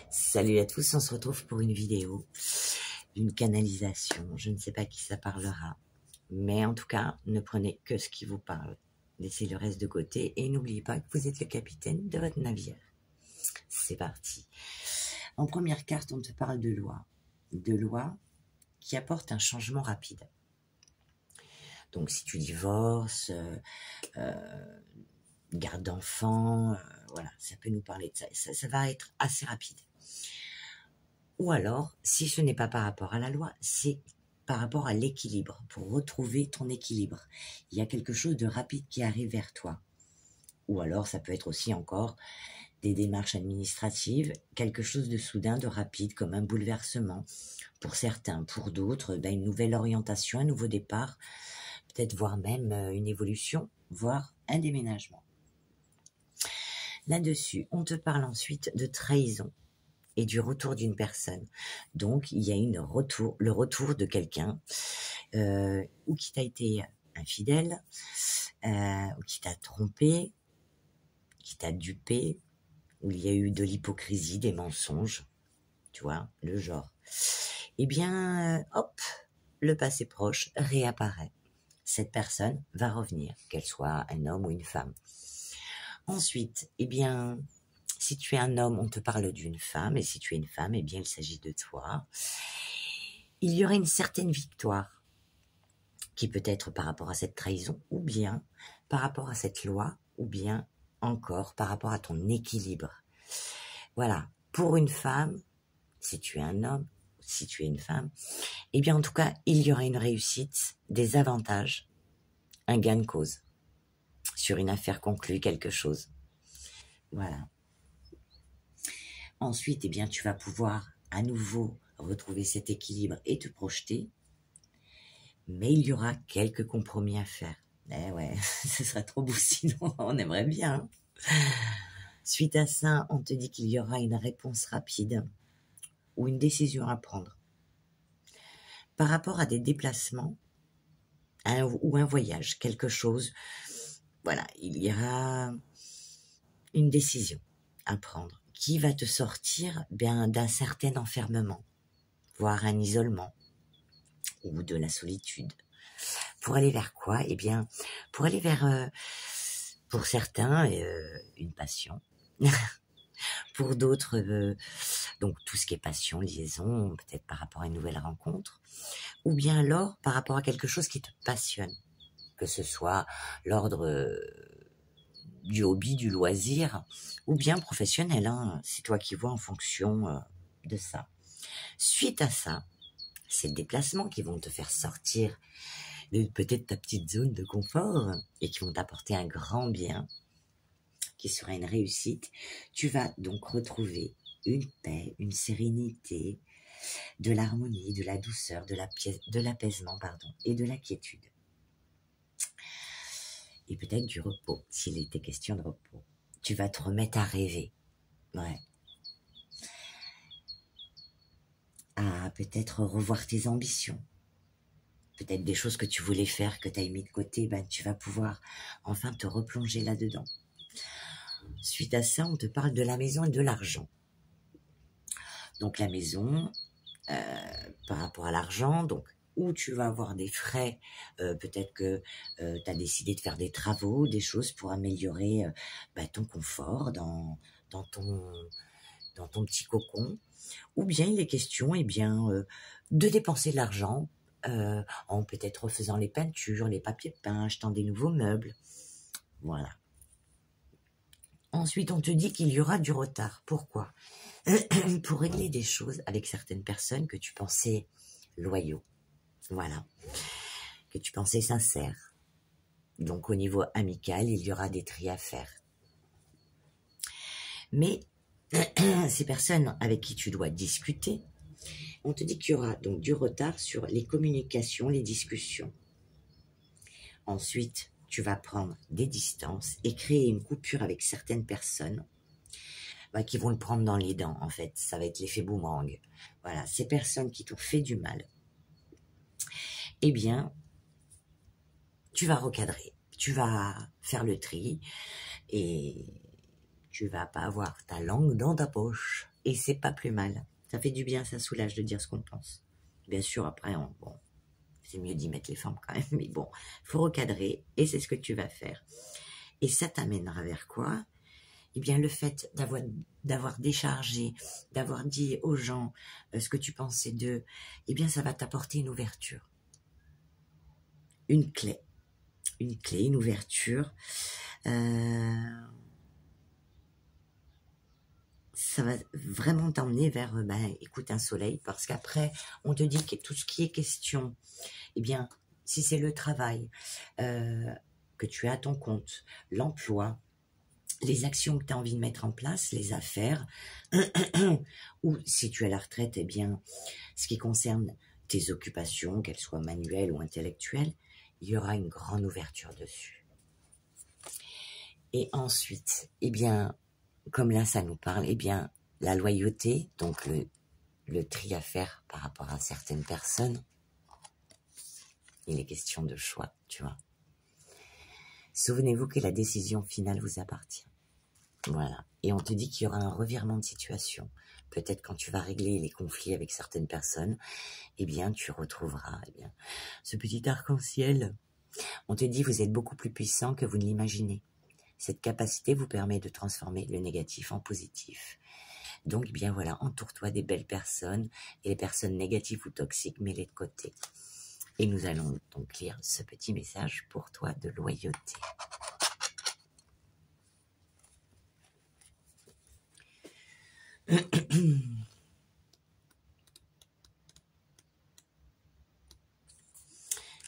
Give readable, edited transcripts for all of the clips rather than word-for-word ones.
Salut à tous, on se retrouve pour une vidéo d'une canalisation. Je ne sais pas qui ça parlera, mais en tout cas, ne prenez que ce qui vous parle. Laissez le reste de côté et n'oubliez pas que vous êtes le capitaine de votre navire. C'est parti. En première carte, on te parle de loi. De loi qui apporte un changement rapide. Donc si tu divorces, garde d'enfants, voilà, ça peut nous parler de ça. Ça va être assez rapide. Ou alors, si ce n'est pas par rapport à la loi, c'est par rapport à l'équilibre, pour retrouver ton équilibre. Il y a quelque chose de rapide qui arrive vers toi. Ou alors, ça peut être aussi encore des démarches administratives, quelque chose de soudain, de rapide, comme un bouleversement. Pour certains, pour d'autres, une nouvelle orientation, un nouveau départ, peut-être voire même une évolution, voire un déménagement. Là-dessus, on te parle ensuite de trahison et du retour d'une personne. Donc, il y a le retour de quelqu'un ou qui t'a été infidèle, ou qui t'a trompé, qui t'a dupé, où il y a eu de l'hypocrisie, des mensonges, tu vois, le genre. Eh bien, hop, le passé proche réapparaît. Cette personne va revenir, qu'elle soit un homme ou une femme. Ensuite, eh bien, si tu es un homme, on te parle d'une femme, et si tu es une femme, eh bien, il s'agit de toi. Il y aurait une certaine victoire, qui peut être par rapport à cette trahison, ou bien par rapport à cette loi, ou bien encore par rapport à ton équilibre. Voilà, pour une femme, si tu es un homme, si tu es une femme, eh bien, en tout cas, il y aura une réussite, des avantages, un gain de cause, sur une affaire conclue, quelque chose. Voilà. Ensuite, eh bien, tu vas pouvoir à nouveau retrouver cet équilibre et te projeter. Mais il y aura quelques compromis à faire. Eh ouais, ce serait trop beau sinon, on aimerait bien. Suite à ça, on te dit qu'il y aura une réponse rapide ou une décision à prendre. Par rapport à des déplacements ou un voyage, quelque chose, voilà, il y aura une décision à prendre qui va te sortir d'un certain enfermement, voire un isolement ou de la solitude. Pour aller vers quoi? Eh bien, pour aller vers, pour certains, une passion. Pour d'autres, donc tout ce qui est passion, liaison, peut-être par rapport à une nouvelle rencontre. Ou bien alors, par rapport à quelque chose qui te passionne. Que ce soit l'ordre du hobby, du loisir, ou bien professionnel. Hein. C'est toi qui vois en fonction de ça. Suite à ça, ces déplacements qui vont te faire sortir de peut-être ta petite zone de confort et qui vont t'apporter un grand bien, qui sera une réussite, tu vas donc retrouver une paix, une sérénité, de l'harmonie, de la douceur, de l'apaisement, et de la quiétude. Et peut-être du repos, s'il était question de repos. Tu vas te remettre à rêver. Ouais. À peut-être revoir tes ambitions. Peut-être des choses que tu voulais faire, que tu as mis de côté, tu vas pouvoir enfin te replonger là-dedans. Suite à ça, on te parle de la maison et de l'argent. Donc la maison, par rapport à l'argent, donc où tu vas avoir des frais, peut-être que tu as décidé de faire des travaux, des choses pour améliorer ton confort dans ton petit cocon, ou bien il est question de dépenser de l'argent en peut-être refaisant les peintures, les papiers peints, achetant des nouveaux meubles, voilà. Ensuite, on te dit qu'il y aura du retard. Pourquoi? Pour régler des choses avec certaines personnes que tu pensais loyaux. Voilà. Que tu pensais sincères. Donc, au niveau amical, il y aura des tris à faire. Mais, ces personnes avec qui tu dois discuter, on te dit qu'il y aura donc du retard sur les communications, les discussions. Ensuite, tu vas prendre des distances et créer une coupure avec certaines personnes qui vont le prendre dans les dents, en fait. Ça va être l'effet boomerang. Voilà, ces personnes qui t'ont fait du mal, eh bien, tu vas recadrer. Tu vas faire le tri et tu vas pas avoir ta langue dans ta poche. Et c'est pas plus mal. Ça fait du bien, ça soulage de dire ce qu'on pense. Bien sûr, après, bon, c'est mieux d'y mettre les formes quand même, mais bon, faut recadrer, et c'est ce que tu vas faire. Et ça t'amènera vers quoi? Eh bien, le fait d'avoir déchargé, d'avoir dit aux gens ce que tu pensais d'eux, eh bien, ça va t'apporter une ouverture. Une clé, une ouverture. Ça va vraiment t'emmener vers, écoute, un soleil, parce qu'après, on te dit que tout ce qui est question, eh bien, si c'est le travail, que tu as à ton compte, l'emploi, les actions que tu as envie de mettre en place, les affaires, ou si tu es à la retraite, eh bien, ce qui concerne tes occupations, qu'elles soient manuelles ou intellectuelles, il y aura une grande ouverture dessus. Et ensuite, eh bien, comme là ça nous parle, eh bien, la loyauté, donc le tri à faire par rapport à certaines personnes, il est question de choix, tu vois. Souvenez-vous que la décision finale vous appartient. Voilà. Et on te dit qu'il y aura un revirement de situation. Peut-être quand tu vas régler les conflits avec certaines personnes, eh bien, tu retrouveras ce petit arc-en-ciel. On te dit vous êtes beaucoup plus puissant que vous ne l'imaginez. Cette capacité vous permet de transformer le négatif en positif. Donc, eh bien voilà, entoure-toi des belles personnes et les personnes négatives ou toxiques, mets-les de côté. Et nous allons donc lire ce petit message pour toi de loyauté.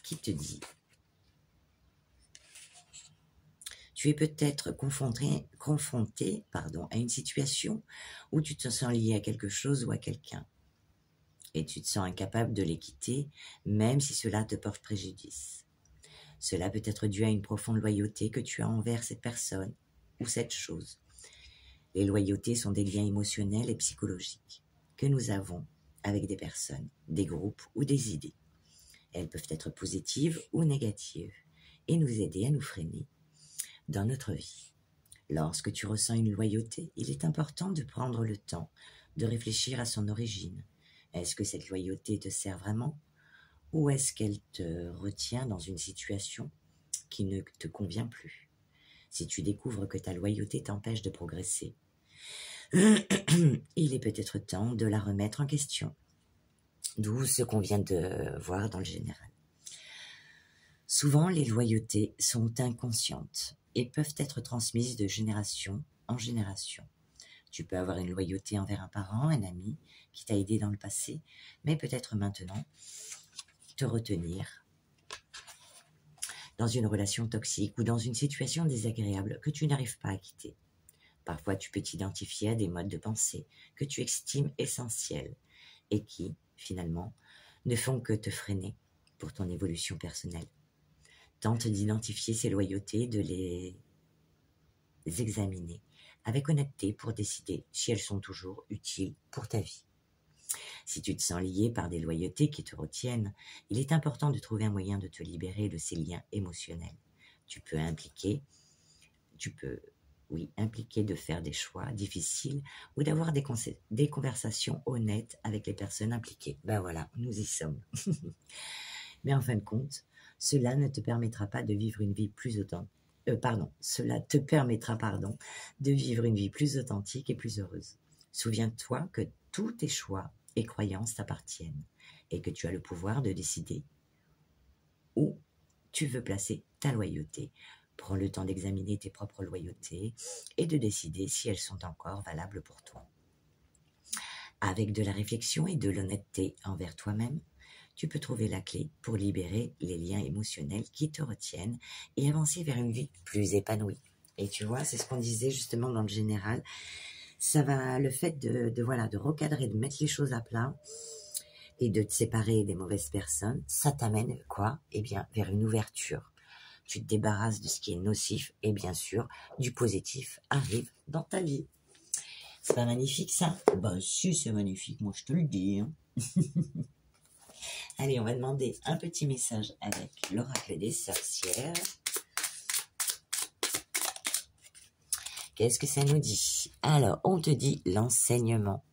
Qui te dit? Tu es peut-être confronté à une situation où tu te sens lié à quelque chose ou à quelqu'un. Et tu te sens incapable de les quitter, même si cela te porte préjudice. Cela peut être dû à une profonde loyauté que tu as envers cette personne ou cette chose. Les loyautés sont des liens émotionnels et psychologiques que nous avons avec des personnes, des groupes ou des idées. Elles peuvent être positives ou négatives et nous aider à nous freiner dans notre vie. Lorsque tu ressens une loyauté, il est important de prendre le temps de réfléchir à son origine. Est-ce que cette loyauté te sert vraiment? Ou est-ce qu'elle te retient dans une situation qui ne te convient plus? Si tu découvres que ta loyauté t'empêche de progresser, il est peut-être temps de la remettre en question. D'où ce qu'on vient de voir dans le général. Souvent, les loyautés sont inconscientes et peuvent être transmises de génération en génération. Tu peux avoir une loyauté envers un parent, un ami qui t'a aidé dans le passé, mais peut-être maintenant te retenir dans une relation toxique ou dans une situation désagréable que tu n'arrives pas à quitter. Parfois, tu peux t'identifier à des modes de pensée que tu estimes essentiels et qui, finalement, ne font que te freiner pour ton évolution personnelle. Tente d'identifier ces loyautés, de les examiner avec honnêteté pour décider si elles sont toujours utiles pour ta vie. Si tu te sens lié par des loyautés qui te retiennent, il est important de trouver un moyen de te libérer de ces liens émotionnels. Tu peux impliquer de faire des choix difficiles ou d'avoir des conversations honnêtes avec les personnes impliquées. Ben voilà, nous y sommes. Mais en fin de compte, cela ne te permettra pas de vivre une vie plus cela te permettra, de vivre une vie plus authentique et plus heureuse. Souviens-toi que tous tes choix et croyances t'appartiennent et que tu as le pouvoir de décider où tu veux placer ta loyauté. Prends le temps d'examiner tes propres loyautés et de décider si elles sont encore valables pour toi. Avec de la réflexion et de l'honnêteté envers toi-même, tu peux trouver la clé pour libérer les liens émotionnels qui te retiennent et avancer vers une vie plus épanouie. Et tu vois, c'est ce qu'on disait justement dans le général. Ça va, le fait de recadrer, de mettre les choses à plat et de te séparer des mauvaises personnes, ça t'amène quoi? Eh bien, vers une ouverture. Tu te débarrasses de ce qui est nocif et bien sûr, du positif arrive dans ta vie. C'est pas magnifique ça? Bah si, c'est magnifique, moi je te le dis. Hein. Allez, on va demander un petit message avec l'oracle des sorcières. Qu'est-ce que ça nous dit? Alors, on te dit l'enseignement.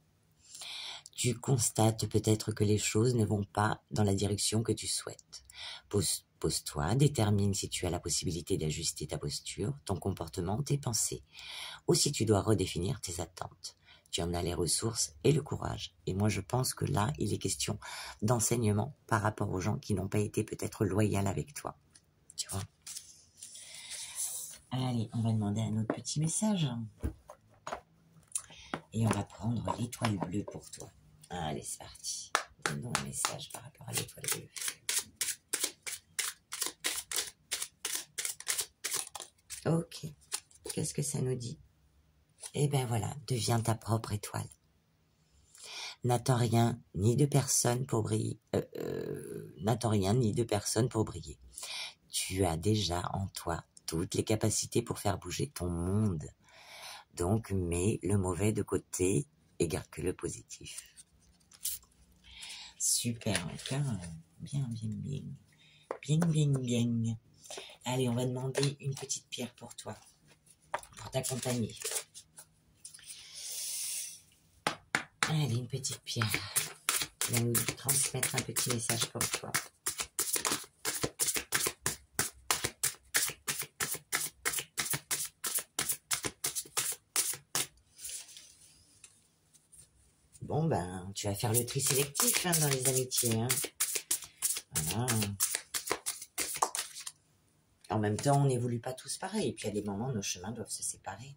Tu constates peut-être que les choses ne vont pas dans la direction que tu souhaites. Pose-toi, détermine si tu as la possibilité d'ajuster ta posture, ton comportement, tes pensées. Ou si tu dois redéfinir tes attentes. Tu en as les ressources et le courage. Et moi, je pense que là, il est question d'enseignement par rapport aux gens qui n'ont pas été peut-être loyaux avec toi. Tu vois? Allez, on va demander un autre petit message. Et on va prendre l'étoile bleue pour toi. Allez, c'est parti. Donne-nous un message par rapport à l'étoile bleue. Ok. Qu'est-ce que ça nous dit? Eh bien voilà, deviens ta propre étoile. N'attends rien ni de personne pour briller. N'attends rien ni de personne pour briller. Tu as déjà en toi toutes les capacités pour faire bouger ton monde. Donc, mets le mauvais de côté et garde que le positif. Super, en tout cas, bien. Bien. Allez, on va demander une petite pierre pour toi, pour t'accompagner. Allez, une petite pierre qui va nous transmettre un petit message pour toi. Bon, ben, tu vas faire le tri sélectif dans les amitiés. Hein. Voilà. En même temps, on n'évolue pas tous pareil. Et puis, à des moments, nos chemins doivent se séparer.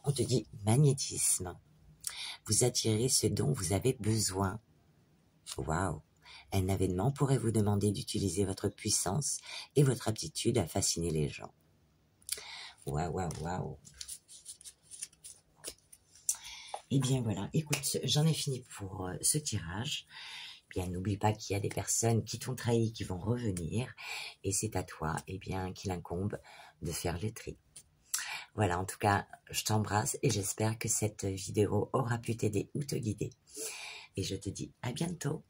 On te dit magnétisme. Vous attirez ce dont vous avez besoin. Waouh! Un événement pourrait vous demander d'utiliser votre puissance et votre aptitude à fasciner les gens. Waouh! Eh bien voilà, écoute, j'en ai fini pour ce tirage. Bien, n'oublie pas qu'il y a des personnes qui t'ont trahi, qui vont revenir. Et c'est à toi, eh bien, qu'il incombe de faire le tri. Voilà, en tout cas, je t'embrasse et j'espère que cette vidéo aura pu t'aider ou te guider. Et je te dis à bientôt.